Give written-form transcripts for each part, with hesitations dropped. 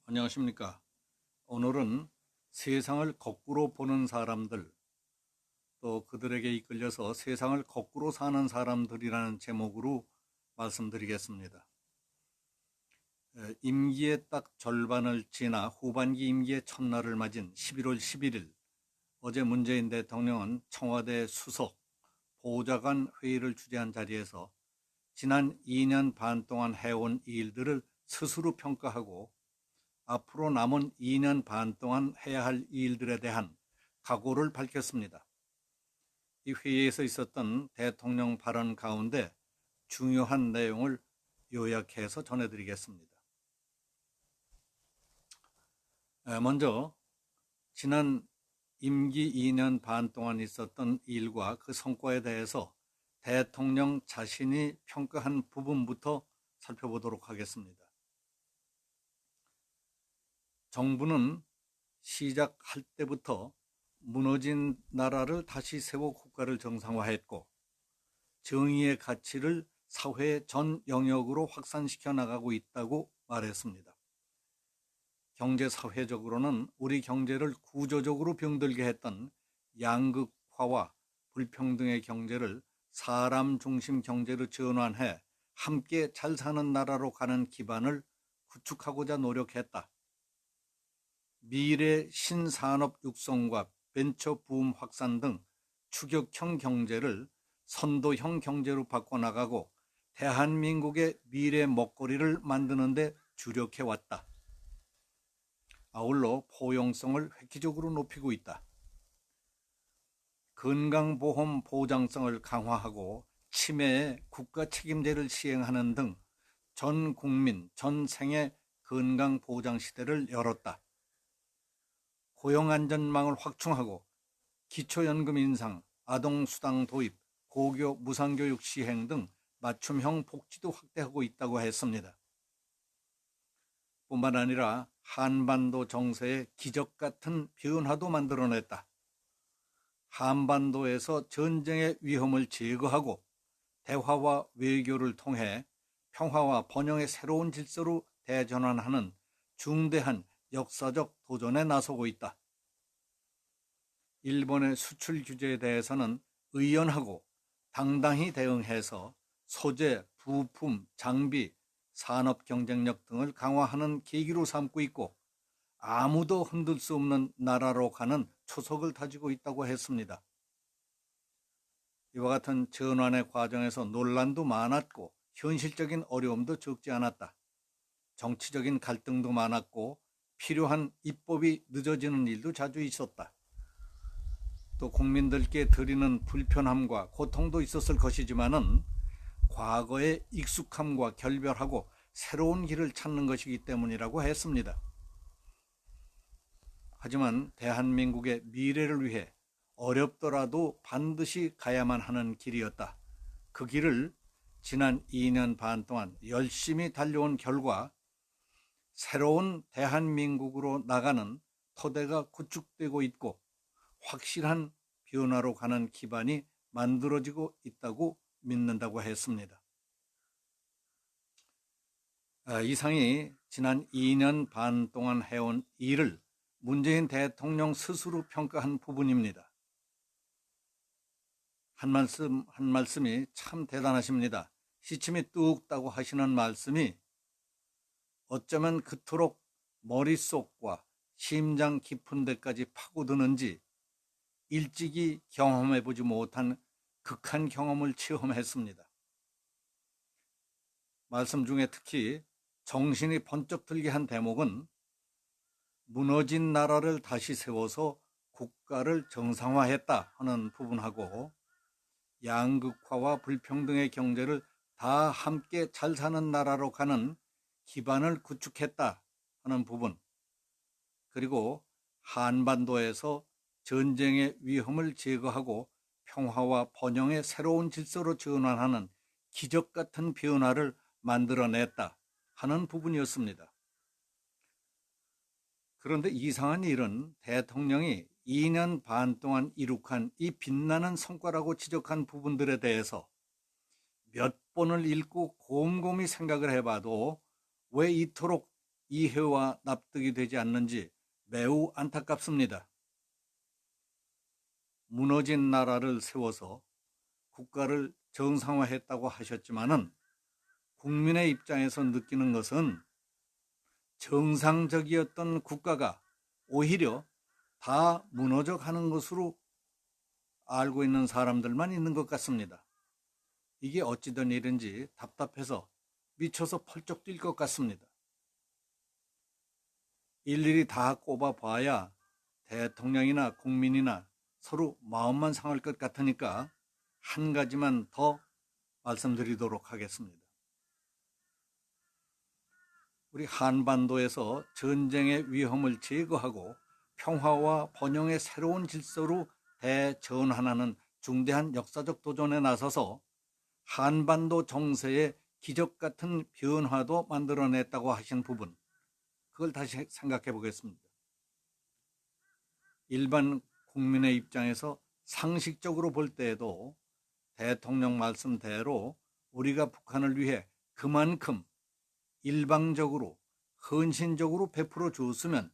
안녕하십니까. 오늘은 세상을 거꾸로 보는 사람들, 또 그들에게 이끌려서 세상을 거꾸로 사는 사람들이라는 제목으로 말씀드리겠습니다. 임기의 딱 절반을 지나 후반기 임기의 첫날을 맞은 11월 11일, 어제 문재인 대통령은 청와대 수석 보좌관 회의를 주재한 자리에서 지난 2년 반 동안 해온 일들을 스스로 평가하고 앞으로 남은 2년 반 동안 해야 할 일들에 대한 각오를 밝혔습니다. 이 회의에서 있었던 대통령 발언 가운데 중요한 내용을 요약해서 전해드리겠습니다. 먼저 지난 임기 2년 반 동안 있었던 일과 그 성과에 대해서 대통령 자신이 평가한 부분부터 살펴보도록 하겠습니다. 정부는 시작할 때부터 무너진 나라를 다시 세워 국가를 정상화했고 정의의 가치를 사회 전 영역으로 확산시켜 나가고 있다고 말했습니다. 경제사회적으로는 우리 경제를 구조적으로 병들게 했던 양극화와 불평등의 경제를 사람 중심 경제로 전환해 함께 잘 사는 나라로 가는 기반을 구축하고자 노력했다. 미래 신산업 육성과 벤처 붐 확산 등 추격형 경제를 선도형 경제로 바꿔나가고 대한민국의 미래 먹거리를 만드는 데 주력해왔다. 아울러 포용성을 획기적으로 높이고 있다. 건강보험 보장성을 강화하고 치매에 국가 책임제를 시행하는 등 전 국민, 전 생애 건강보장 시대를 열었다. 고용안전망을 확충하고 기초연금 인상, 아동수당 도입, 고교 무상교육 시행 등 맞춤형 복지도 확대하고 있다고 했습니다. 뿐만 아니라 한반도 정세의 기적 같은 변화도 만들어냈다. 한반도에서 전쟁의 위험을 제거하고 대화와 외교를 통해 평화와 번영의 새로운 질서로 대전환하는 중대한 역사적 도전에 나서고 있다. 일본의 수출 규제에 대해서는 의연하고 당당히 대응해서 소재, 부품, 장비, 산업 경쟁력 등을 강화하는 계기로 삼고 있고 아무도 흔들 수 없는 나라로 가는 초석을 다지고 있다고 했습니다. 이와 같은 전환의 과정에서 논란도 많았고 현실적인 어려움도 적지 않았다. 정치적인 갈등도 많았고 필요한 입법이 늦어지는 일도 자주 있었다. 또 국민들께 드리는 불편함과 고통도 있었을 것이지만은 과거의 익숙함과 결별하고 새로운 길을 찾는 것이기 때문이라고 했습니다. 하지만 대한민국의 미래를 위해 어렵더라도 반드시 가야만 하는 길이었다. 그 길을 지난 2년 반 동안 열심히 달려온 결과 새로운 대한민국으로 나가는 토대가 구축되고 있고 확실한 변화로 가는 기반이 만들어지고 있다고 믿는다고 했습니다. 이상이 지난 2년 반 동안 해온 일을 문재인 대통령 스스로 평가한 부분입니다. 한 말씀이 참 대단하십니다. 시침이 뚝 따고 하시는 말씀이 어쩌면 그토록 머릿속과 심장 깊은 데까지 파고드는지 일찍이 경험해보지 못한 극한 경험을 체험했습니다. 말씀 중에 특히 정신이 번쩍 들게 한 대목은 무너진 나라를 다시 세워서 국가를 정상화했다 하는 부분하고 양극화와 불평등의 경제를 다 함께 잘 사는 나라로 가는 기반을 구축했다 하는 부분, 그리고 한반도에서 전쟁의 위험을 제거하고 평화와 번영의 새로운 질서로 전환하는 기적 같은 변화를 만들어냈다 하는 부분이었습니다. 그런데 이상한 일은 대통령이 2년 반 동안 이룩한 이 빛나는 성과라고 지적한 부분들에 대해서 몇 번을 읽고 곰곰이 생각을 해봐도 왜 이토록 이해와 납득이 되지 않는지 매우 안타깝습니다. 무너진 나라를 세워서 국가를 정상화했다고 하셨지만은 국민의 입장에서 느끼는 것은 정상적이었던 국가가 오히려 다 무너져 가는 것으로 알고 있는 사람들만 있는 것 같습니다. 이게 어찌된 일인지 답답해서 미쳐서 펄쩍 뛸 것 같습니다. 일일이 다 꼽아봐야 대통령이나 국민이나 서로 마음만 상할 것 같으니까 한 가지만 더 말씀드리도록 하겠습니다. 우리 한반도에서 전쟁의 위험을 제거하고 평화와 번영의 새로운 질서로 대전환하는 중대한 역사적 도전에 나서서 한반도 정세의 기적 같은 변화도 만들어냈다고 하신 부분, 그걸 다시 생각해 보겠습니다. 일반 국민의 입장에서 상식적으로 볼 때에도 대통령 말씀대로 우리가 북한을 위해 그만큼 일방적으로 헌신적으로 베풀어 주었으면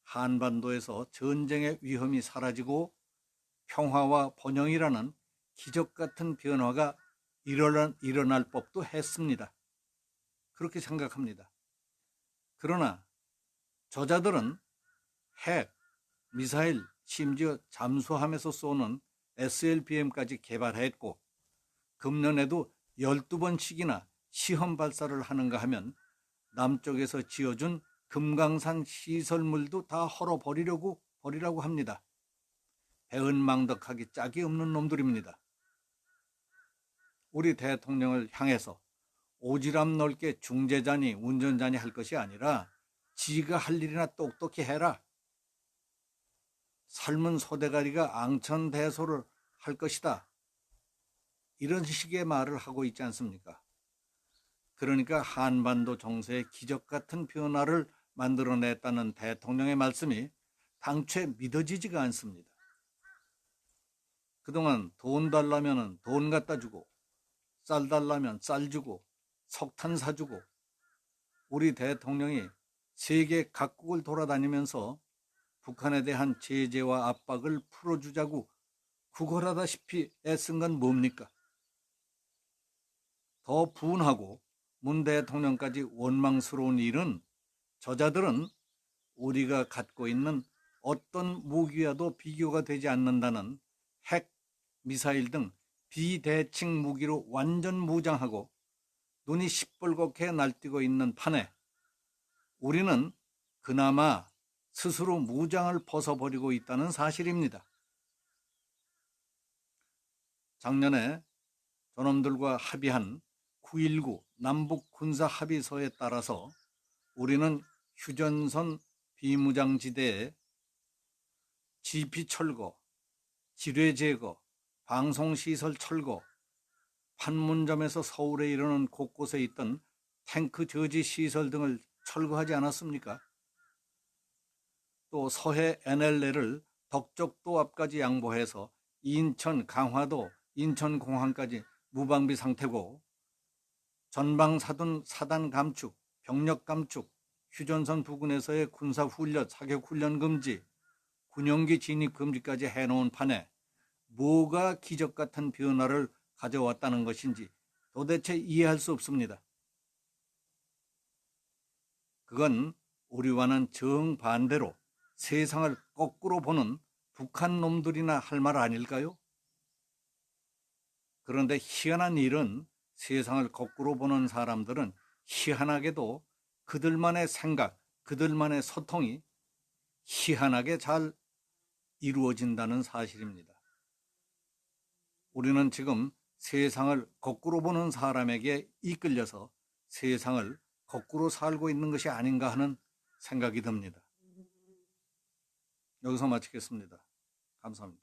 한반도에서 전쟁의 위험이 사라지고 평화와 번영이라는 기적 같은 변화가 일어날 법도 했습니다. 그렇게 생각합니다. 그러나 저자들은 핵, 미사일, 심지어 잠수함에서 쏘는 SLBM까지 개발했고 금년에도 12번씩이나 시험 발사를 하는가 하면 남쪽에서 지어준 금강산 시설물도 다 헐어버리라고 합니다. 배은망덕하기 짝이 없는 놈들입니다. 우리 대통령을 향해서 오지랖 넓게 중재자니 운전자니 할 것이 아니라 지가 할 일이나 똑똑히 해라. 삶은 소대가리가 앙천대소를 할 것이다. 이런 식의 말을 하고 있지 않습니까? 그러니까 한반도 정세의 기적 같은 변화를 만들어냈다는 대통령의 말씀이 당최 믿어지지가 않습니다. 그동안 돈 달라면 돈 갖다 주고 쌀 달라면 쌀 주고 석탄 사주고 우리 대통령이 세계 각국을 돌아다니면서 북한에 대한 제재와 압박을 풀어주자고 구걸하다시피 애쓴 건 뭡니까? 더 분하고 문 대통령까지 원망스러운 일은 저자들은 우리가 갖고 있는 어떤 무기와도 비교가 되지 않는다는 핵, 미사일 등 비대칭 무기로 완전 무장하고 눈이 시뻘겋게 날뛰고 있는 판에 우리는 그나마 스스로 무장을 벗어버리고 있다는 사실입니다. 작년에 저놈들과 합의한 9.19 남북 군사 합의서에 따라서 우리는 휴전선 비무장지대에 지피 철거, 지뢰 제거, 방송시설 철거, 판문점에서 서울에 이르는 곳곳에 있던 탱크 저지 시설 등을 철거하지 않았습니까? 또 서해 NLL을 덕적도 앞까지 양보해서 인천 강화도 인천공항까지 무방비 상태고 전방사든 사단 감축, 병력 감축, 휴전선 부근에서의 군사훈련, 사격훈련 금지, 군용기 진입 금지까지 해놓은 판에 뭐가 기적 같은 변화를 가져왔다는 것인지 도대체 이해할 수 없습니다. 그건 우리와는 정반대로 세상을 거꾸로 보는 북한 놈들이나 할 말 아닐까요? 그런데 희한한 일은 세상을 거꾸로 보는 사람들은 희한하게도 그들만의 생각, 그들만의 소통이 희한하게 잘 이루어진다는 사실입니다. 우리는 지금 세상을 거꾸로 보는 사람에게 이끌려서 세상을 거꾸로 살고 있는 것이 아닌가 하는 생각이 듭니다. 여기서 마치겠습니다. 감사합니다.